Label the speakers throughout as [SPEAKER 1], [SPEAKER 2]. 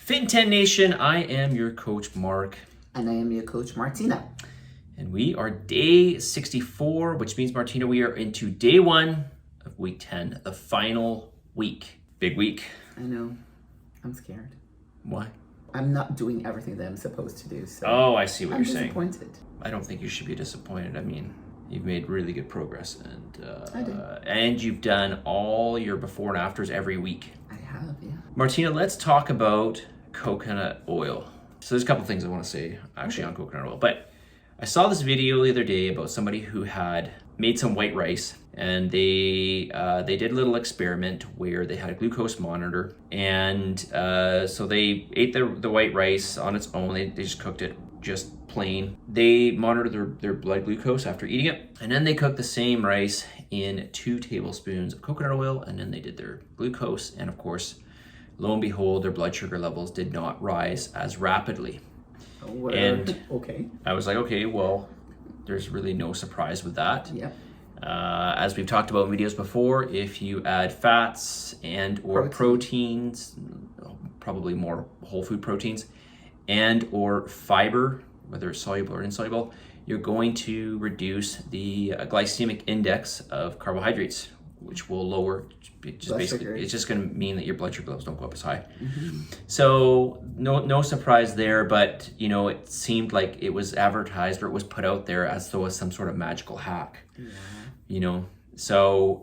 [SPEAKER 1] Fitin10 Nation, I am your coach, Mark.
[SPEAKER 2] And I am your coach, Martina.
[SPEAKER 1] And we are day 64, which means, Martina, we are into day 1 of week 10, the final week. Big week.
[SPEAKER 2] I know. I'm scared.
[SPEAKER 1] Why?
[SPEAKER 2] I'm not doing everything that I'm supposed to do. So
[SPEAKER 1] Oh, I see what you're saying.
[SPEAKER 2] I'm disappointed.
[SPEAKER 1] I don't think you should be disappointed. I mean, you've made really good progress.
[SPEAKER 2] I did.
[SPEAKER 1] And you've done all your before and afters every week.
[SPEAKER 2] I have, yeah.
[SPEAKER 1] Martina, let's talk about coconut oil. So there's a couple things I want to say actually on coconut oil, but I saw this video the other day about somebody who had made some white rice, and they did a little experiment where they had a glucose monitor, and so they ate the white rice on its own. They just cooked it just plain. They monitored their blood glucose after eating it, and then they cooked the same rice in 2 tablespoons of coconut oil, and then they did their glucose, and of course, lo and behold, their blood sugar levels did not rise as rapidly.
[SPEAKER 2] Oh,
[SPEAKER 1] and
[SPEAKER 2] okay.
[SPEAKER 1] I was like, okay, well, there's really no surprise with that.
[SPEAKER 2] Yep.
[SPEAKER 1] As we've talked about in videos before, if you add fats and or proteins, probably more whole food proteins, and or fiber, whether it's soluble or insoluble, you're going to reduce the glycemic index of carbohydrates, which will lower, it's just going to mean that your blood sugar levels don't go up as high. Mm-hmm. So no surprise there, but you know, it seemed like it was advertised or it was put out there as though it was some sort of magical hack. Yeah. You know, so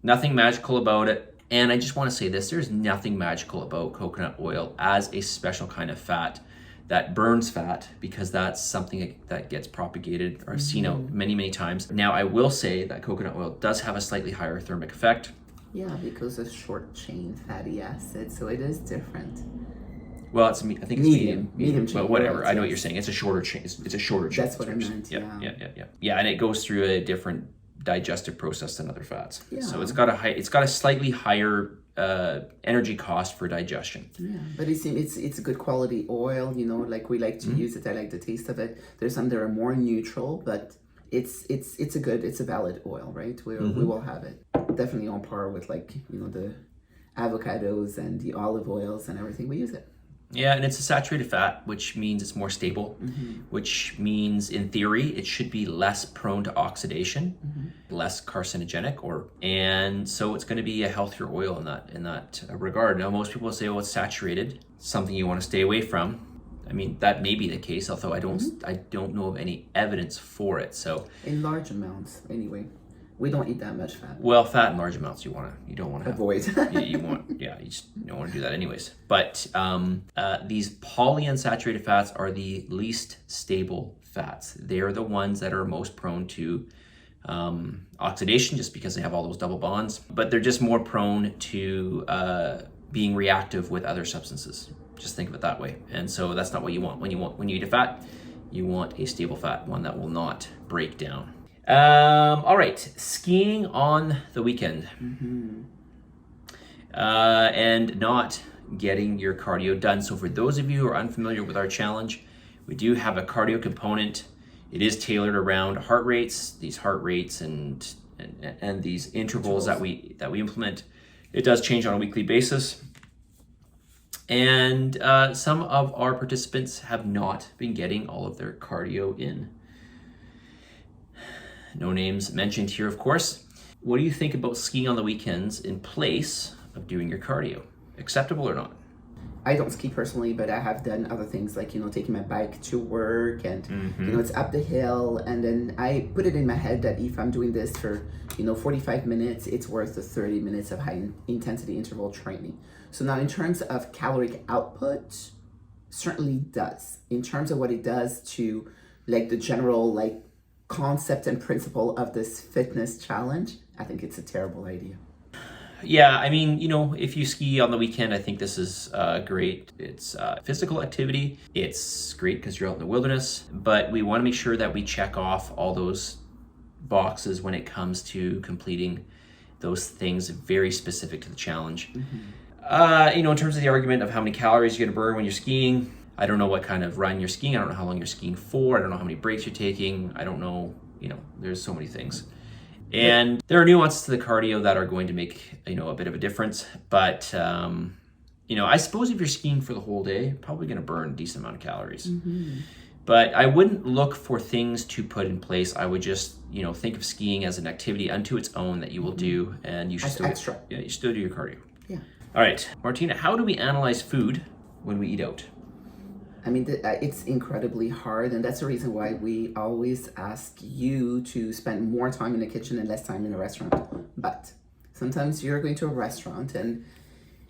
[SPEAKER 1] nothing magical about it. And I just want to say this, there's nothing magical about coconut oil as a special kind of fat that burns fat, because that's something that gets propagated or seen out many times. Now, I will say that coconut oil does have a slightly higher thermic effect.
[SPEAKER 2] Yeah, because of short chain fatty acids, so it is different.
[SPEAKER 1] Well, I think it's medium
[SPEAKER 2] chain.
[SPEAKER 1] But whatever, I know what you're saying. It's a shorter chain. It's a shorter chain.
[SPEAKER 2] That's what I meant.
[SPEAKER 1] Yeah, and it goes through a different digestive process than other fats.
[SPEAKER 2] Yeah.
[SPEAKER 1] So it's got a slightly higher energy cost for digestion.
[SPEAKER 2] Yeah, but it's a good quality oil, you know, like we like to use it. I like the taste of it. There's some that are more neutral, but it's a valid oil, right? We will have it. Definitely on par with, like, you know, the avocados and the olive oils and everything. We use it.
[SPEAKER 1] Yeah, and it's a saturated fat, which means it's more stable, which means in theory it should be less prone to oxidation, less carcinogenic, and so it's going to be a healthier oil in that regard. Now, most people say, "Oh, it's saturated," something you want to stay away from. I mean, that may be the case, although I don't know of any evidence for it. So
[SPEAKER 2] in large amounts, anyway. We don't eat that much fat.
[SPEAKER 1] Well, fat in large amounts you don't want to
[SPEAKER 2] avoid.
[SPEAKER 1] you just don't want to do that anyways. But these polyunsaturated fats are the least stable fats. They are the ones that are most prone to oxidation, just because they have all those double bonds. But they're just more prone to being reactive with other substances. Just think of it that way. And so that's not what you want. When you eat a fat, you want a stable fat, one that will not break down. All right, skiing on the weekend and not getting your cardio done. So for those of you who are unfamiliar with our challenge, we do have a cardio component. It is tailored around heart rates, and these intervals that we implement. It does change on a weekly basis. And some of our participants have not been getting all of their cardio in. No names mentioned here, of course. What do you think about skiing on the weekends in place of doing your cardio? Acceptable or not?
[SPEAKER 2] I don't ski personally, but I have done other things, like, you know, taking my bike to work, and you know, it's up the hill, and then I put it in my head that if I'm doing this for, you know, 45 minutes, it's worth the 30 minutes of high intensity interval training. So now, in terms of caloric output, certainly does. In terms of what it does to, like, the general, like, concept and principle of this fitness challenge, I think it's a terrible idea.
[SPEAKER 1] Yeah, I mean, you know, if you ski on the weekend, I think this is great. It's physical activity. It's great because you're out in the wilderness, but we want to make sure that we check off all those boxes when it comes to completing those things very specific to the challenge. You know, in terms of the argument of how many calories you're going to burn when you're skiing, I don't know what kind of run you're skiing. I don't know how long you're skiing for. I don't know how many breaks you're taking. I don't know, you know, there's so many things. And there are nuances to the cardio that are going to make, you know, a bit of a difference. But I suppose if you're skiing for the whole day, probably going to burn a decent amount of calories. But I wouldn't look for things to put in place. I would just, think of skiing as an activity unto its own that you will do, and you should still
[SPEAKER 2] extra.
[SPEAKER 1] you should still do your cardio.
[SPEAKER 2] Yeah.
[SPEAKER 1] All right, Martina, how do we analyze food when we eat out?
[SPEAKER 2] I mean, it's incredibly hard, and that's the reason why we always ask you to spend more time in the kitchen and less time in a restaurant. But sometimes you're going to a restaurant, and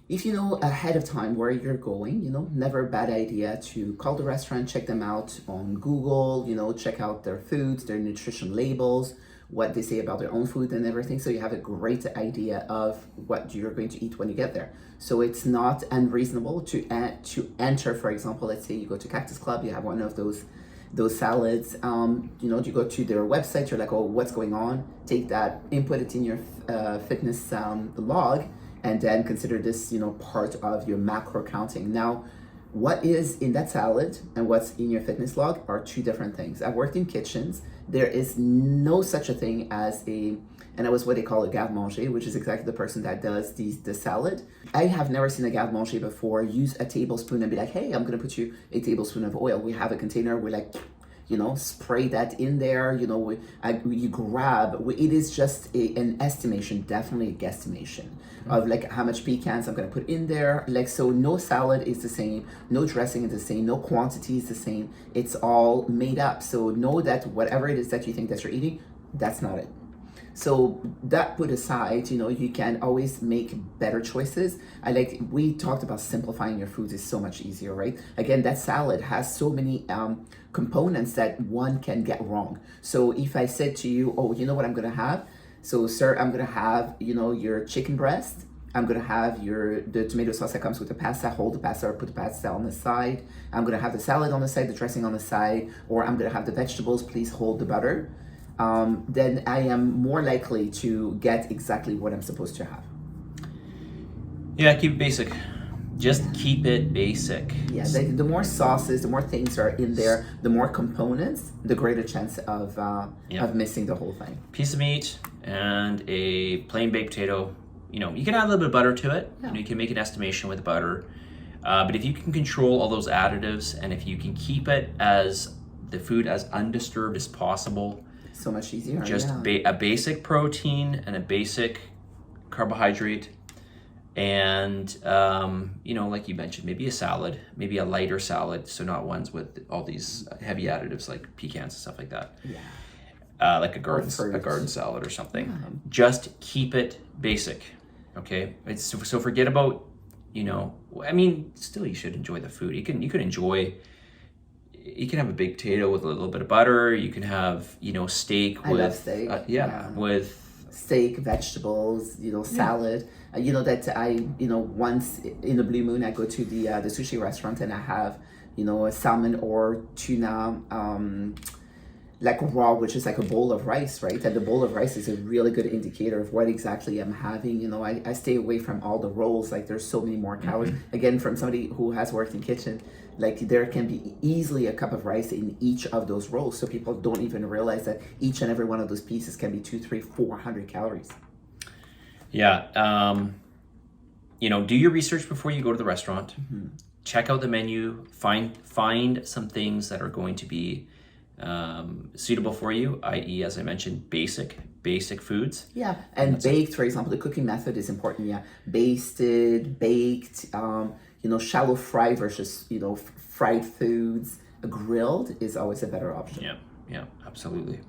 [SPEAKER 2] if you know ahead of time where you're going, never a bad idea to call the restaurant, check them out on Google, check out their foods, their nutrition labels, what they say about their own food and everything. So you have a great idea of what you're going to eat when you get there. So it's not unreasonable to enter, for example, let's say you go to Cactus Club, you have one of those salads, you go to their website, you're like, oh, what's going on? Take that, input it in your fitness log, and then consider this, part of your macro counting. Now, what is in that salad and what's in your fitness log are two different things. I've worked in kitchens. There is no such a thing as and that was what they call a garde-manger, which is exactly the person that does the salad. I have never seen a garde-manger before use a tablespoon and be like, hey, I'm gonna put you a tablespoon of oil. We have a container, we're like, spray that in there, you grab, it is just an estimation, definitely a guesstimation of like how much pecans I'm going to put in there. Like, so no salad is the same, no dressing is the same, no quantity is the same. It's all made up. So know that whatever it is that you think that you're eating, that's not it. So that put aside, you can always make better choices. We talked about simplifying your foods is so much easier, right? Again, that salad has so many components that one can get wrong. So if I said to you, oh, you know what I'm going to have? So, sir, I'm going to have, your chicken breast. I'm going to have the tomato sauce that comes with the pasta. Hold the pasta or put the pasta on the side. I'm going to have the salad on the side, the dressing on the side, or I'm going to have the vegetables. Please hold the butter. Then I am more likely to get exactly what I'm supposed to have.
[SPEAKER 1] Yeah, keep it basic. Just keep it basic.
[SPEAKER 2] Yeah, the more sauces, the more things are in there, the more components, the greater chance of missing the whole thing.
[SPEAKER 1] Piece of meat and a plain baked potato. You can add a little bit of butter to it.
[SPEAKER 2] Yeah.
[SPEAKER 1] You can make an estimation with butter. But if you can control all those additives, and if you can keep the food as undisturbed as possible,
[SPEAKER 2] so much easier.
[SPEAKER 1] Just a basic protein and a basic carbohydrate, and like you mentioned, maybe a salad, maybe a lighter salad, so not ones with all these heavy additives like pecans and stuff like that.
[SPEAKER 2] Yeah.
[SPEAKER 1] Like a garden salad or something. Yeah. Just keep it basic. Okay. So forget about still you should enjoy the food. You can have a baked potato with a little bit of butter. You can have, steak with... I
[SPEAKER 2] love steak.
[SPEAKER 1] With...
[SPEAKER 2] steak, vegetables, salad. That I, once in the blue moon, I go to the sushi restaurant and I have, a salmon or tuna, like raw, which is like a bowl of rice, right? And the bowl of rice is a really good indicator of what exactly I'm having. I stay away from all the rolls. Like, there's so many more calories. Mm-hmm. Again, from somebody who has worked in kitchen, like, there can be easily a cup of rice in each of those rolls. So people don't even realize that each and every one of those pieces can be 200, 300, 400 calories.
[SPEAKER 1] Yeah. Do your research before you go to the restaurant. Mm-hmm. Check out the menu. Find some things that are going to be suitable for you, i.e., as I mentioned, basic foods.
[SPEAKER 2] Yeah, and baked, for example, the cooking method is important. Yeah, basted, baked, shallow fry versus fried foods. Grilled is always a better option.
[SPEAKER 1] Yeah, absolutely.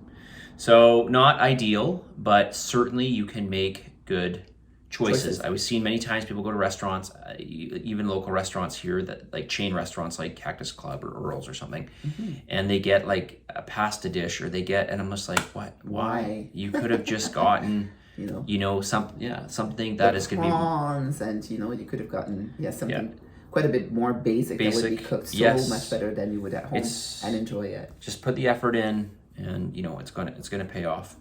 [SPEAKER 1] So not ideal, but certainly you can make good choices. I was seen many times people go to restaurants, even local restaurants here, that like chain restaurants like Cactus Club or Earl's or something, mm-hmm. and they get like a pasta dish, and I'm just like, what? Why? You could have just gotten something that is going to be
[SPEAKER 2] prawns, and you could have gotten something quite a bit more basic that would be cooked so much better than you would at home and enjoy it.
[SPEAKER 1] Just put the effort in, and it's gonna pay off.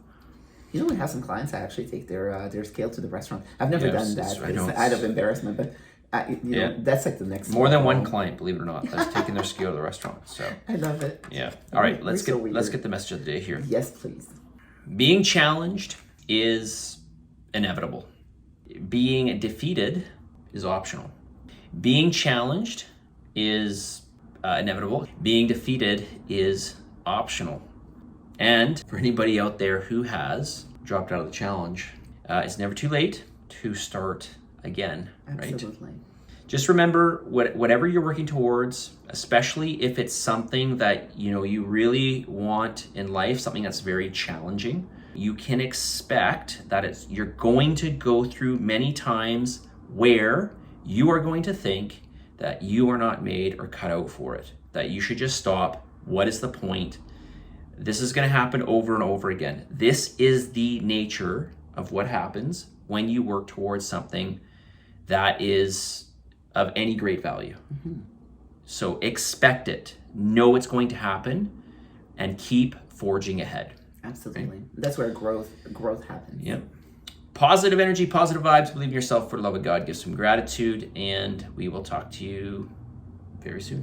[SPEAKER 2] We have some clients that actually take their scale to the restaurant. I've never done that. It's out of embarrassment, but that's like the next.
[SPEAKER 1] More than one client, believe it or not, that's taking their scale to the restaurant. So
[SPEAKER 2] I love it.
[SPEAKER 1] Yeah. All right, let's get the message of the day here.
[SPEAKER 2] Yes, please.
[SPEAKER 1] Being challenged is inevitable. Being defeated is optional. Being challenged is inevitable. Being defeated is optional. And for anybody out there who has dropped out of the challenge, it's never too late to start again, right?
[SPEAKER 2] Absolutely.
[SPEAKER 1] Just remember, whatever you're working towards, especially if it's something that you really want in life, something that's very challenging, you can expect that you're going to go through many times where you are going to think that you are not made or cut out for it, that you should just stop. What is the point? This is going to happen over and over again. This is the nature of what happens when you work towards something that is of any great value.
[SPEAKER 2] Mm-hmm.
[SPEAKER 1] So expect it, know it's going to happen, and keep forging ahead.
[SPEAKER 2] Absolutely.
[SPEAKER 1] Right?
[SPEAKER 2] That's where growth happens.
[SPEAKER 1] Yep. Positive energy, positive vibes, believe in yourself, for the love of God, give some gratitude, and we will talk to you very soon.